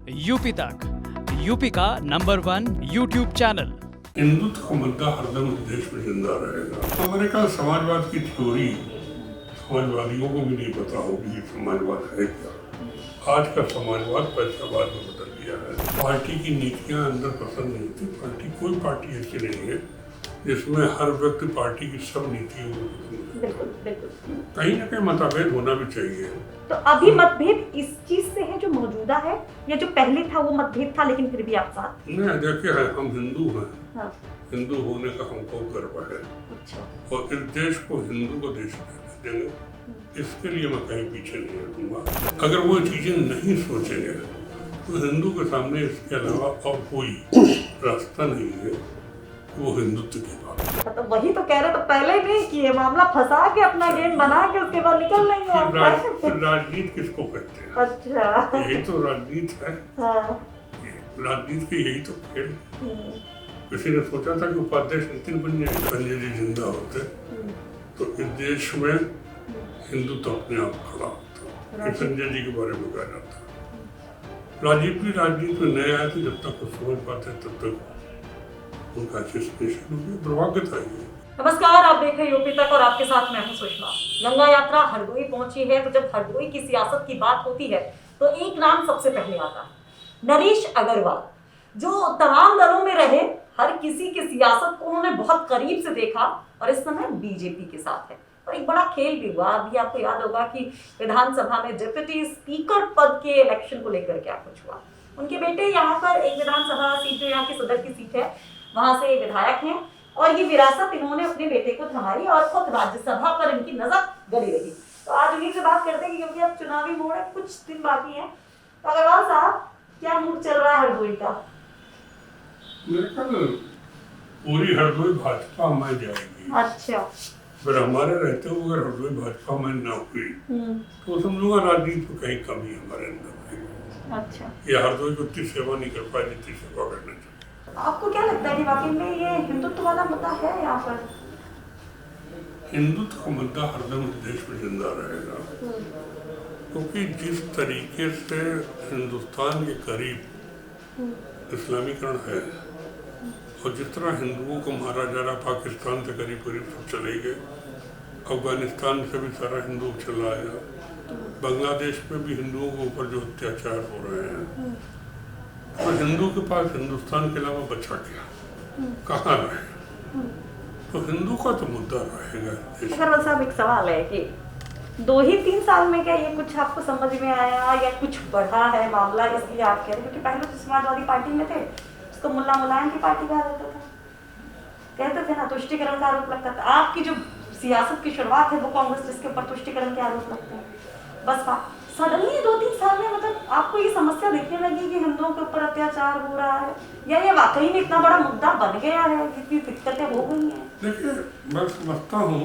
UP तक, UP का number 1 YouTube channel. Hindutva का मुद्दा हरदम इस देश में जिंदा रहेगा। हमारे का समाजवाद की थ्योरी समाजवादियों को भी नहीं पता होगी कि समाजवाद है क्या। आज का समाजवाद पैसावाद में बदल गया है। पार्टी की नीतियां अंदर पसंद नहीं थी। कोई पार्टी ऐसी नहीं है जिसमें हर व्यक्ति पार्टी की सब नीतियों को पसंद है। बिल्कुल। कहीं ना कहीं मतभेद होना भी चाहिए। तो अभी मतभेद इस चीज से है जो मौजूदा है, या जो पहले था वो मतभेद था लेकिन फिर भी आप साथ? नहीं, देखिए हम हिंदू हैं। हाँ। हिंदू होने का हमको गर्व है। अच्छा। और इस देश को हिंदू को देश देंगे, इसके लिए मैं कहीं पीछे नहीं हटूंगा। अगर वो चीजें नहीं सोचेंगे तो हिंदू के सामने इसके अलावा और कोई रास्ता नहीं है। वो हिंदुत्व की बात। तो वही तो कह रहे, तो पहले नहीं किए, मामला फंसा के अपना गेम बना के उसके बाद निकल लेंगे। राजनीति किसको कहते हैं? अच्छा, यही तो राजनीति है। हाँ। राजनीति के यही तो खेल। किसी ने सोचा था कि उपाध्यक्ष नितिन पंजे जी जिंदा होते तो इस देश में हिंदुत्व अपने आप खड़ा होता। संजय जी के बारे में कहा जाता। राजनीति में नए आए थे, जब तक वो समझ पाते तब तक उनका दुर्भाग्य। नमस्कार, आप देख रहे हैं यूपी तक और आपके साथ मैं हूं सुषमा। गंगा यात्रा हरदोई पहुंची है, तो जब हरदोई की सियासत की बात होती है तो एक नाम सबसे पहले आता है, नरेश अग्रवाल, जो तमाम दलों में रहे, हर किसी की सियासत को उन्होंने बहुत करीब से देखा और इस समय बीजेपी के साथ है। और एक बड़ा खेल भी हुआ। अभी आपको याद होगा कि विधानसभा में डिप्टी स्पीकर पद के इलेक्शन को लेकर क्या कुछ हुआ। उनके बेटे यहाँ पर एक विधानसभा सीट, जो यहाँ की सदर की सीट है, वहां से विधायक हैं और ये विरासत इन्होंने अपने बेटे को थमाई और खुद राज्यसभा पर इनकी नजर गड़ी रही। तो आज उन्हीं से बात करते हैं, क्योंकि अब चुनावी मोड़ है, कुछ दिन बाकी है। तो अग्रवाल साहब, क्या मूड चल रहा है हरदोई का? मेरे ख्याल पूरी हरदोई भाजपा में जाएगी। अच्छा। फिर हमारे रहते हुए अगर हरदोई भाजपा में न हुई तो समझूंगा राजनीति में कहीं कमी हमारे अंदर है। अच्छा। ये हरदोई को उतनी सेवा नहीं कर पाए जितनी सेवा करना चाहिए। आपको क्या लगता है कि वाकई में ये हिंदुत्व वाला मुद्दा है यहाँ पर? हिंदुत्व का मुद्दा हरदम इस देश में जिंदा रहेगा, क्योंकि जिस तरीके से हिंदुस्तान के करीब इस्लामीकरण है और जिस तरह हिंदुओं को मारा जा रहा, पाकिस्तान से करीब करीब सब चले गए, अफगानिस्तान से भी सारा हिंदू चला आया, बांग्लादेश में भी हिंदुओं के ऊपर जो अत्याचार हो रहे हैं, तो हिंदू के पास हिंदुस्तान के अलावा बचा क्या, कहाँ रहे? तो हिंदू का तो मुद्दा रहेगा। अग्रवाल साहब, एक सवाल है कि 2 ही 3 साल में क्या ये कुछ आपको समझ में आया या कुछ बढ़ा है मामला, इसलिए आप कह रहे हैं? क्योंकि पहले तो समाजवादी पार्टी में थे, उसको मुल्ला मुलायम की पार्टी कहा जाता था, कहते थे ना, तुष्टिकरण का आरोप लगता था। आपकी जो सियासत की शुरुआत है वो कांग्रेस, जिसके ऊपर तुष्टिकरण के आरोप लगते हैं, बसपा। सडनली 2-3 साल में मतलब आपको ये समस्या देखने लगी कि हिंदुओं के ऊपर अत्याचार हो रहा है, या ये वाकई में इतना बड़ा मुद्दा बन गया है, जितनी दिक्कतें हो गई हैं? देखिए, मैं समझता हूँ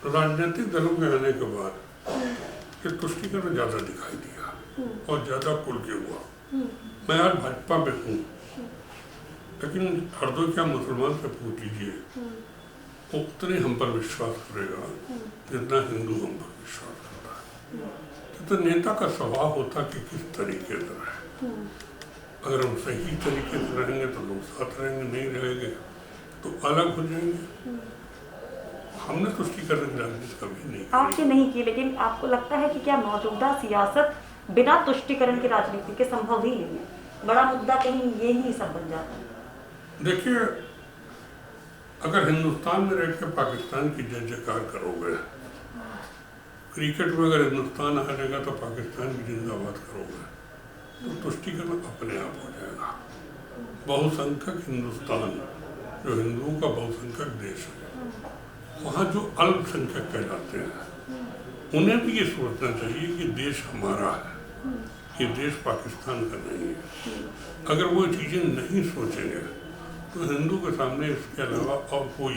राजनीतिक दलों के आने के बाद ये तुष्टिकरण ज्यादा दिखाई दिया और ज्यादा खुल के हुआ। मैं आज भाजपा में हूँ, लेकिन हरदोई क्या मुसलमान से पूछ लीजिए, वो उतने हम पर विश्वास करेगा जितना हिंदू हम पर विश्वास करता है। तो नेता का स्वभाव होता कि किस तरीके से रहे। अगर हम सही तरीके से रहेंगे तो लोग साथ रहेंगे, नहीं रहेंगे तो अलग हो जाएंगे। हमने तुष्टिकरण की राजनीति कभी नहीं की। आपने नहीं की, लेकिन आपको लगता है कि क्या मौजूदा सियासत बिना तुष्टिकरण की राजनीति के संभव ही नहीं है? बड़ा मुद्दा कहीं ये ही सब बन जाता है। देखिए, अगर हिंदुस्तान में रह के पाकिस्तान की जय जयकार करोगे, क्रिकेट में अगर हिंदुस्तान हारेगा तो पाकिस्तान की जिंदाबाद करोगे, तो तुष्टिकरण अपने आप हो जाएगा। बहुसंख्यक हिंदुस्तान, जो हिंदुओं का बहुसंख्यक देश है, वहाँ जो अल्पसंख्यक कहलाते हैं, उन्हें भी ये सोचना चाहिए कि देश हमारा है, ये देश पाकिस्तान का नहीं है। अगर वो चीज़ें नहीं सोचेंगे तो हिंदू के सामने इसके अलावा और कोई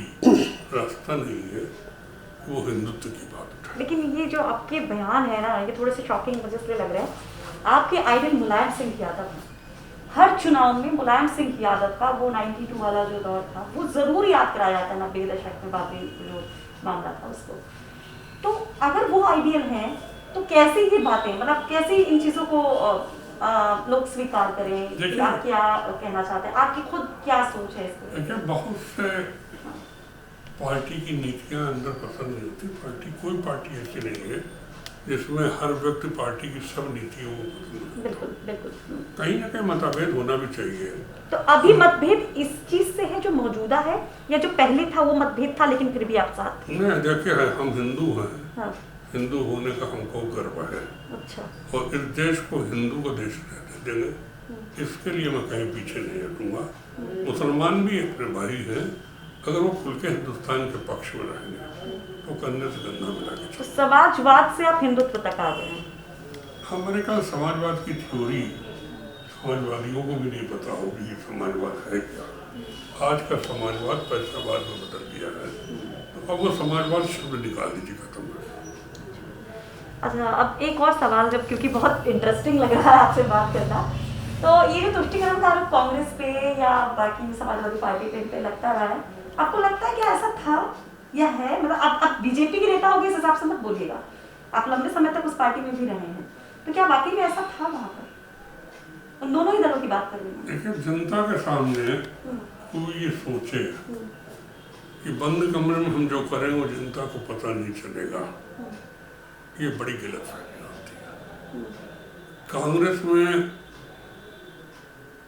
रास्ता नहीं है, वो हिंदुत्व की बात उठाए। लेकिन ये जो आपके बयान है ना, ये थोड़े से शॉकिंग मुझे इसलिए लग रहे हैं। आपके आइडल मुलायम सिंह यादव हैं, हर चुनाव में मुलायम सिंह यादव का वो 92 वाला जो दौर था वो जरूर याद कराया जाता है, 90 दशक में बाकी जो मामला था उसको। तो अगर वो आइडियल हैं तो कैसे ये बातें, मतलब कैसे इन चीज़ों को लोग स्वीकार करें? देखिए- आप क्या कहना चाहते हैं, आपकी खुद क्या सोच है इसको? देखिए, बहुत से पार्टी की नीतियां अंदर पसंद नहीं होती। कोई पार्टी ऐसी नहीं है जिसमें हर व्यक्ति पार्टी की सब नीतियों को पसंद करे। बिल्कुल बिल्कुल। कहीं ना कहीं मतभेद होना भी चाहिए। तो अभी मतभेद इस चीज से है जो मौजूदा है, या जो पहले था वो मतभेद था लेकिन फिर भी आप साथ थे? नहीं, देखिए, हम हिंदू हैं। हाँ। हिंदू होने का हमको गर्व है अच्छा। और इस देश को हिंदू का देश रहने देंगे, इसके लिए मैं कहीं पीछे नहीं हटूंगा। मुसलमान भी अपने भाई हैं, अगर वो खुल के हिंदुस्तान के पक्ष में रहेंगे तो कंधे से कंधा मिला के तो समाजवाद से आप हिंदुत्व तक आ गए हैं? हमारे ख्याल समाजवाद की थ्योरी समाजवादियों को भी नहीं पता होगी कि समाजवाद है क्या। आज का समाजवाद पैसावाद में बदल गया है, तो अब वो समाजवाद शब्द निकाल दीजिए, खत्म है। अच्छा, अब एक और सवाल, जब क्योंकि बहुत इंटरेस्टिंग लग रहा है आपसे बात करना, तो ये जो तुष्टिकरण का आरोप कांग्रेस पे या बाकी समाजवादी पार्टी पे लगता रहा है, आपको लगता है कि ऐसा था या है? मतलब आप बीजेपी के नेता होंगे, इस हिसाब से मत बोलिएगा, आप लंबे समय तक उस पार्टी में भी रहे हैं, तो क्या वाकई में ऐसा था वहाँ पर? उन दोनों ही दलों की बात कर रही हूँ। देखिए, जनता के सामने कोई ये सोचे कि बंद कमरे में हम जो करें वो जनता को पता नहीं चलेगा, ये बड़ी गलतफहमी होती है। कांग्रेस में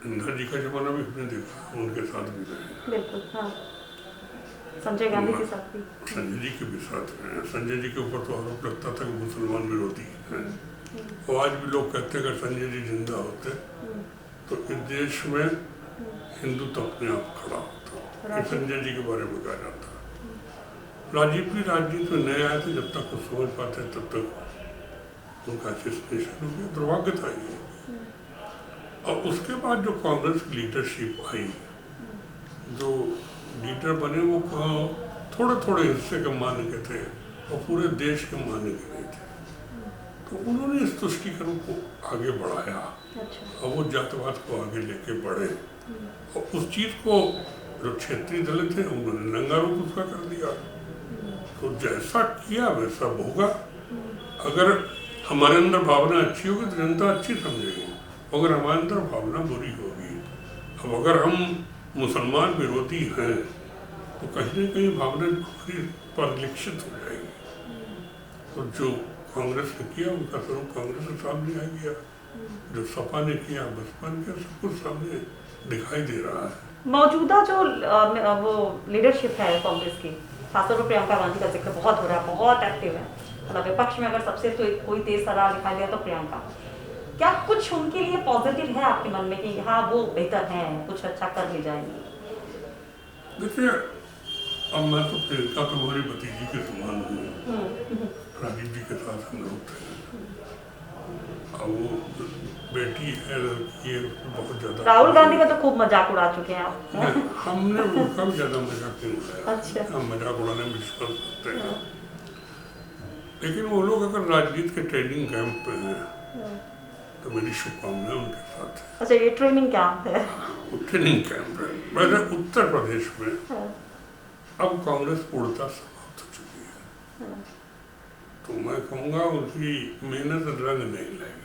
इंदिरा जी का जमाना भी हमने देखा, उनके साथ भी रहे। बिल्कुल, हाँ। संजय गांधी के साथ भी, संजय जी के भी साथ रहे। संजय जी के ऊपर तो आरोप लगता था कि मुसलमान विरोधी हैं, और आज भी लोग कहते हैं कि संजय जी जिंदा होते तो इस देश में हिंदुत्व अपने आप खड़ा होता। ये संजय जी के बारे में कहा जाता। राजीव भी राजनीति में नए आए थे, जब तक वो समझ पाते तब तक उनका असिस्टेशन हो गया, दुर्भाग्य था ये। और उसके बाद जो कांग्रेस की लीडरशिप आई, जो लीडर बने वो थोड़े थोड़े हिस्से के मान के थे और पूरे देश के मान के नहीं थे, तो उन्होंने इस तुष्टीकरण को आगे बढ़ाया। अच्छा। और वो जातिवाद को आगे लेके बढ़े और उस चीज को जो क्षेत्रीय दलित थे उन्होंने नंगा रूप उसका कर दिया। तो जैसा किया वैसा होगा। अगर हमारे अंदर भावना अच्छी होगी तो जनता अच्छी समझेगी, अगर हमारे अंदर भावना बुरी होगी, अब अगर हम मुसलमान विरोधी हैं तो कहीं न कहीं भावना बुरी परिलक्षित हो जाएगी। तो जो कांग्रेस ने किया उनका स्वरूप कांग्रेस के सामने आ गया, जो सपा ने किया बसपा ने किया, सब कुछ सामने दिखाई दे रहा है। मौजूदा जो वो लीडरशिप है कांग्रेस की, खासतौर पर प्रियंका गांधी का जिक्र बहुत हो रहा है, बहुत एक्टिव है, मतलब विपक्ष में अगर सबसे तो कोई तेज तर्रार दिखाई दिया तो प्रियंका। क्या कुछ उनके लिए पॉजिटिव है आपके मन में कि हाँ वो बेहतर हैं, कुछ अच्छा कर ले जाएंगे? देखिए, अब मैं तो प्रियंका तो हमारी भतीजी के समान हूँ, राजीव जी के साथ हम लोग थे। अब वो बेटी है, लड़की है, बहुत ज्यादा। राहुल गांधी का तो खूब मजाक उड़ा चुके हैं आप। हमने उनका भी ज्यादा मजाक नहीं उड़ाया। अच्छा। हम मजाक उड़ाने में विश्वास करते हैं, लेकिन वो लोग अगर राजनीति के ट्रेनिंग कैंप पे हैं तो मेरी शुभकामनाएं उनके साथ है। अच्छा, ये ट्रेनिंग कैंप है? ट्रेनिंग कैंप है। वैसे उत्तर प्रदेश में अब कांग्रेस पूर्णतः समाप्त हो चुकी है, तो मैं कहूँगा उनकी मेहनत रंग नहीं लाएगी।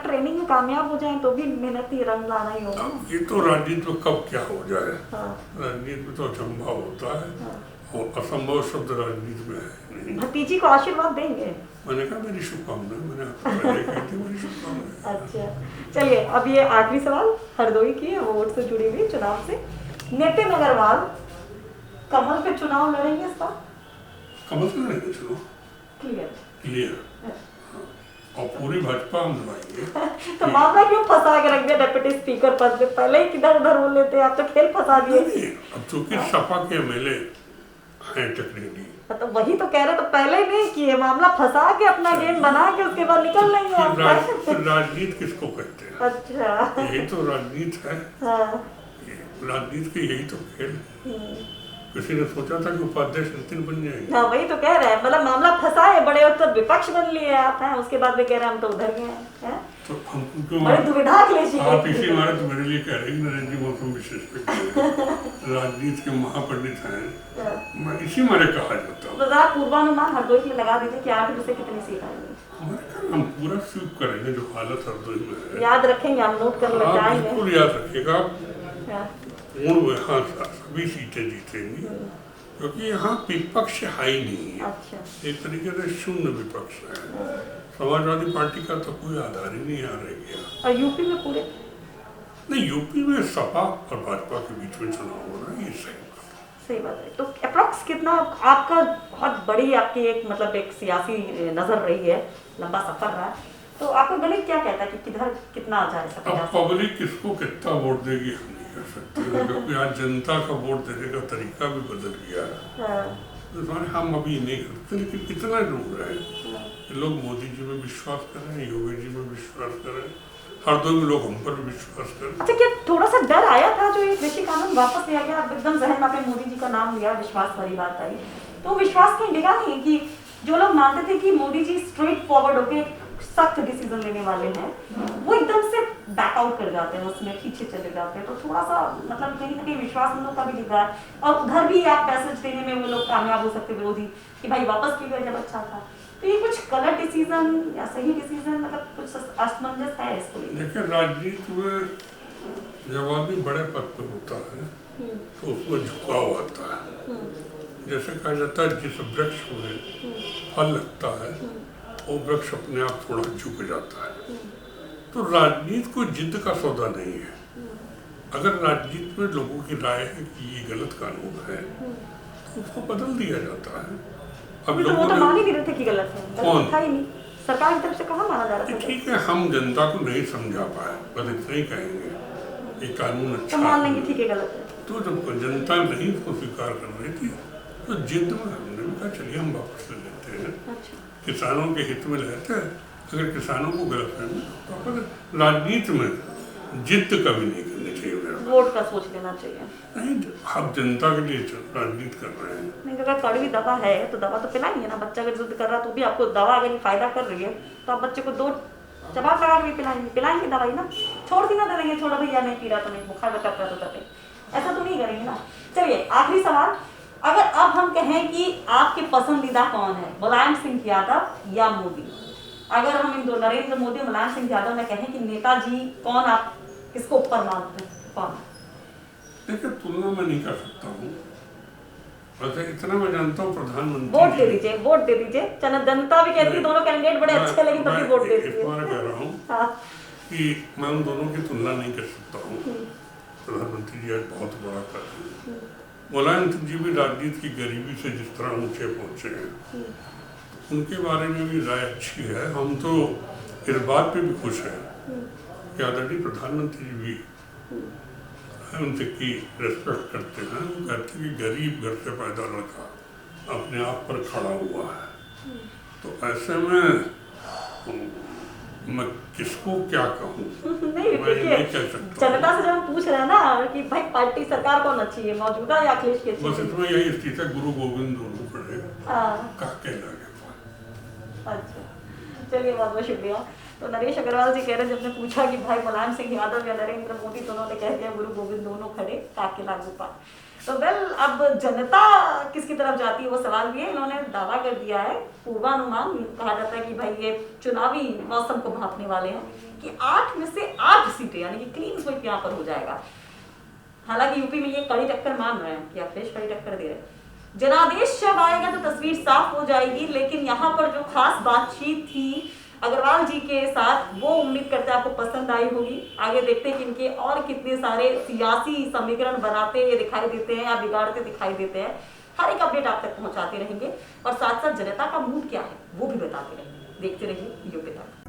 ट्रेनिंग में कामयाब हो जाए तो भी मेहनती रंग लाना ही होगा। ये तो राजनीति में कब क्या हो जाए, हाँ। राजनीति में तो अचंभा होता है। हाँ। और असंभव शब्द राजनीति में है नहीं। भतीजी को आशीर्वाद देंगे? मैंने कहा मेरी शुभकामनाएं, मैंने आपको पहले कही थी मेरी शुभकामनाएं। अच्छा, चलिए अब ये आखिरी सवाल हरदोई की है, वोट से जुड़ी हुई, चुनाव से। नितिन अग्रवाल कमल पे चुनाव लड़ेंगे इस बार? कमल से लड़ेंगे चुनाव, क्लियर, और पूरी भाजपा हम लड़ाएंगे। तो मामला क्यों फंसा के रख दिया डिप्टी स्पीकर पद पे? पहले ही किधर उधर बोल लेते हैं, आप तो खेल फंसा दिए। अब चूंकि सपा के एमएलए हैं टेक्निकली, तो वही तो कह रहे, तो पहले ही नहीं किए, मामला फंसा के अपना गेम बना के उसके बाद निकल नहीं है। राजनीति किसको कहते हैं? अच्छा, यही तो राजनीति है। हाँ। राजनीति की यही तो खेल। किसी ने सोचा था कि उपाध्यक्ष नितिन बन जाएंगे? हाँ, वही तो कह रहे हैं, मतलब मामला फंसा है, बड़े वक्त तक विपक्ष बन लिए आप हैं, उसके बाद में कह रहे हैं हम तो उधर गए हैं। तो हमको क्यों बड़ी दुविधा के लिए आप इसी मारे तो मेरे लिए कह रहे हैं नरेंद्र जी मौसम विशेष राजनीति के महापंडित हैं, मैं इसी मारे कहा जाता हूँ। तो जरा पूर्वानुमान हरदोई में लगा दीजिए कि 8 में से कितनी सीट आएंगी? हमारे ख्याल हम पूरा स्वीप करेंगे जो हालत हरदोई में है। याद रखेंगे, हम नोट कर आप लगाएंगे। बिल्कुल याद रखिएगा, हाँ, पूर्ण में हाँ सभी सीटें जीतेंगी, क्योंकि यहाँ विपक्ष है ही नहीं है। अच्छा। एक तरीके से शून्य विपक्ष है। समाजवादी पार्टी का तो कोई आधार ही नहीं आ रह गया। और यूपी में पूरे नहीं, यूपी में सपा और भाजपा के बीच में चुनाव हो रहा है, ये सही बात है। सही बात है। तो अप्रोक्स कितना आपका, बहुत बड़ी आपकी एक मतलब एक सियासी नजर रही है, लंबा सफर रहा है, तो आपका गणित क्या कहता है कि किधर कितना आ जाए सकता अब पब्लिक किसको कितना वोट देगी हम नहीं कह सकते, क्योंकि आज जनता का वोट देने का तरीका भी बदल गया है। तो हम अभी नहीं करते, लेकिन इतना जरूर है कि लोग मोदी जी में विश्वास करें, योगी जी में विश्वास करें, हरदोई में लोग हम पर भी विश्वास करें। अच्छा, क्या थोड़ा सा डर आया था जो ये कृषि कानून वापस लिया गया, अब एकदम जहन में आपने मोदी जी का नाम लिया, विश्वास वाली बात आई, तो विश्वास कहीं डिगा नहीं कि जो लोग मानते थे कि मोदी जी स्ट्रेट फॉरवर्ड होके सख्त डिसीजन लेने वाले हैं, वो एकदम से बैक आउट कर जाते हैं, उसमें पीछे चले जाते हैं, तो थोड़ा सा मतलब कहीं ना कहीं विश्वास हम लोग का भी दिख रहा है। और उधर भी आप मैसेज देने में वो लोग कामयाब हो सकते विरोधी कि भाई वापस की गए जब अच्छा था। तो ये कुछ गलत डिसीजन या सही डिसीजन, मतलब कुछ असमंजस है इसको लेकर? देखिए, राजनीति में जब आदमी बड़े पद पर होता है तो उसमें झुकाव आता है। जैसे कहा जाता है जिस वृक्ष में फल लगता है वो वृक्ष अपने आप थोड़ा झुक जाता है। तो राजनीति कोई जिद का सौदा नहीं है। अगर राजनीति में लोगों की राय है कि ये गलत कानून है तो उसको बदल दिया जाता है। अब वो लोगों तो ने मान ही नहीं रहे थे कि गलत है, कौन? था ही नहीं, सरकार की तरफ से कहाँ माना जा रहा था? ठीक है, हम जनता को नहीं समझा पाए, बस इतना ही कहेंगे ये कानून तो अच्छा मान है। लेंगे ठीक है गलत है। तो जब जनता नहीं उसको स्वीकार कर रही थी तो जिद में हमने भी कहा चलिए हम वापस ले लेते हैं। अच्छा, किसानों के हित में लेते हैं। अगर किसानों को गलत फहमी तो वापस राजनीति में जिद कभी नहीं करनी चाहिए। मेरा वोट का सोच लेना चाहिए। नहीं, आप जनता के लिए राजनीति कर रहे हैं। नहीं, अगर कड़वी दवा है तो दवा तो पिलाएंगे ना। बच्चा अगर जिद कर रहा है तो भी आपको दवा अगर ये फायदा कर रही है तो आप बच्चे को 2 चबाक लगा के पिलाएंगे दवाई ना। छोड़ दी ना दे देंगे, छोड़ो भैया नहीं पी रहा तो नहीं, बुखार बचा रहा तो दबे, ऐसा तो नहीं करेंगे ना। चलिए आखिरी सवाल, अगर अब हम कहें कि आपके पसंदीदा कौन है, मुलायम सिंह यादव या मोदी? अगर हम इन दो, नरेंद्र मोदी और मुलायम सिंह यादव में कहें कि नेताजी कौन, आप किसको ऊपर मानते हैं, कौन? देखिए, तुलना मैं नहीं कर सकता हूँ, वैसे इतना मैं जानता हूँ प्रधानमंत्री वोट दे दीजिए, वोट दे दीजिए। जनता भी कहती है दोनों कैंडिडेट बड़े अच्छे, लेकिन तब भी वोट दे दीजिए। मैं कह रहा हूँ हाँ, कि मैं उन दोनों की तुलना नहीं कर सकता हूँ। प्रधानमंत्री जी आज बहुत बड़ा कर रहे हैं। मुलायम सिंह जी भी राजनीति की गरीबी से जिस तरह ऊंचे पहुंचे हैं, उनके बारे में भी राय अच्छी है। हम तो इस बात पे भी खुश हैं कि आदरणीय प्रधानमंत्री जी भी उनसे की रेस्पेक्ट करते हैं। वो कहते हैं कि गरीब घर से पैदा लड़का अपने आप पर खड़ा हुआ है। तो ऐसे में मैं किसको क्या कहूँ, नहीं मैं देखिए, नहीं कह सकता। जनता से जब हम पूछ रहे हैं ना कि भाई पार्टी सरकार कौन अच्छी है, मौजूदा या अखिलेश की अच्छी बस है? इसमें यही स्थिति है, गुरु गोविंद दोनों पढ़े हाँ, काके लगे। अच्छा, चलिए बहुत बहुत शुक्रिया। तो नरेश अग्रवाल जी कह रहे हैं, जब ने पूछा कि भाई मुलायम सिंह यादव या नरेंद्र मोदी, तो उन्होंने कह दिया गुरु गोविंद दोनों खड़े काके लागू पाए। तो वेल, अब जनता किसकी तरफ जाती है वो सवाल भी है। इन्होंने दावा कर दिया है, पूर्वानुमान कहा जाता है कि भाई ये चुनावी मौसम को भांपने वाले हैं कि 8 में से 8 सीटें यानी कि क्लीन स्वीप यहाँ पर हो जाएगा। हालांकि यूपी में ये कड़ी टक्कर मान रहे हैं कि अखिलेश कड़ी टक्कर दे रहे हैं। जनादेश जब आएगा तो तस्वीर साफ हो जाएगी, लेकिन यहाँ पर जो खास बातचीत थी अग्रवाल जी के साथ, वो उम्मीद करते हैं आपको पसंद आई होगी। आगे देखते हैं कि इनके और कितने सारे सियासी समीकरण बनाते हुए दिखाई देते हैं या बिगाड़ते दिखाई देते हैं। हर एक अपडेट आप तक पहुंचाते रहेंगे और साथ साथ जनता का मूड क्या है वो भी बताते रहेंगे। देखते रहिए यूपी तक।